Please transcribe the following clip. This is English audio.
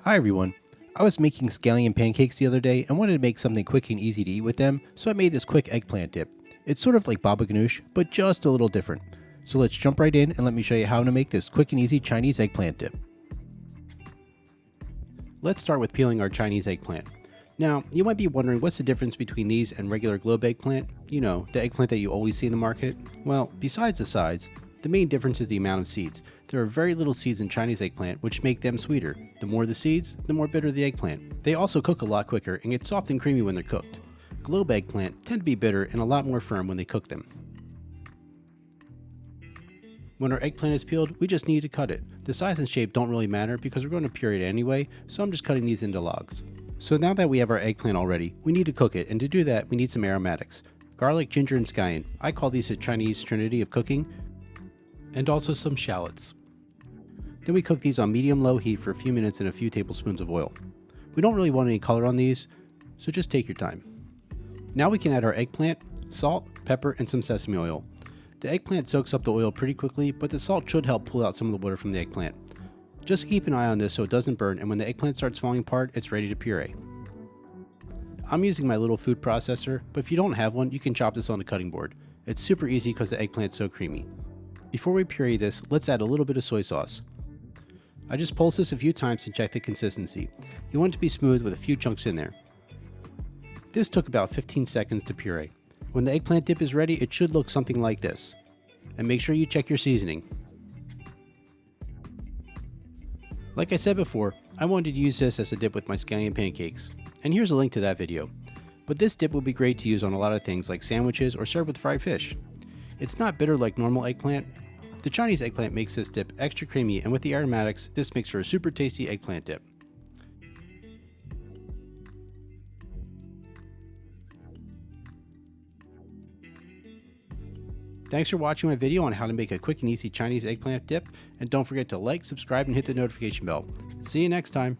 Hi everyone. I was making scallion pancakes the other day and wanted to make something quick and easy to eat with them, so I made this quick eggplant dip. It's sort of like baba ganoush, but just a little different. So let's jump right in and let me show you how to make this quick and easy Chinese eggplant dip. Let's start with peeling our Chinese eggplant. Now, you might be wondering what's the difference between these and regular globe eggplant? You know, the eggplant that you always see in the market? Well, besides the size, the main difference is the amount of seeds. There are very little seeds in Chinese eggplant, which make them sweeter. The more the seeds, the more bitter the eggplant. They also cook a lot quicker and get soft and creamy when they're cooked. Globe eggplant tend to be bitter and a lot more firm when they cook them. When our eggplant is peeled, we just need to cut it. The size and shape don't really matter because we're going to puree it anyway, so I'm just cutting these into logs. So now that we have our eggplant already, we need to cook it, and to do that we need some aromatics. Garlic, ginger, and scallion. I call these a Chinese trinity of cooking. And also some shallots. Then we cook these on medium-low heat for a few minutes in a few tablespoons of oil. We don't really want any color on these, so just take your time. Now we can add our eggplant, salt, pepper, and some sesame oil. The eggplant soaks up the oil pretty quickly, but the salt should help pull out some of the water from the eggplant. Just keep an eye on this so it doesn't burn, and when the eggplant starts falling apart, it's ready to puree. I'm using my little food processor, but if you don't have one, you can chop this on the cutting board. It's super easy because the eggplant's so creamy. Before we puree this, let's add a little bit of soy sauce. I just pulse this a few times to check the consistency. You want it to be smooth with a few chunks in there. This took about 15 seconds to puree. When the eggplant dip is ready, it should look something like this. And make sure you check your seasoning. Like I said before, I wanted to use this as a dip with my scallion pancakes. And here's a link to that video. But this dip would be great to use on a lot of things like sandwiches or served with fried fish. It's not bitter like normal eggplant. The Chinese eggplant makes this dip extra creamy, and with the aromatics, this makes for a super tasty eggplant dip. Thanks for watching my video on how to make a quick and easy Chinese eggplant dip, and don't forget to like, subscribe, and hit the notification bell. See you next time.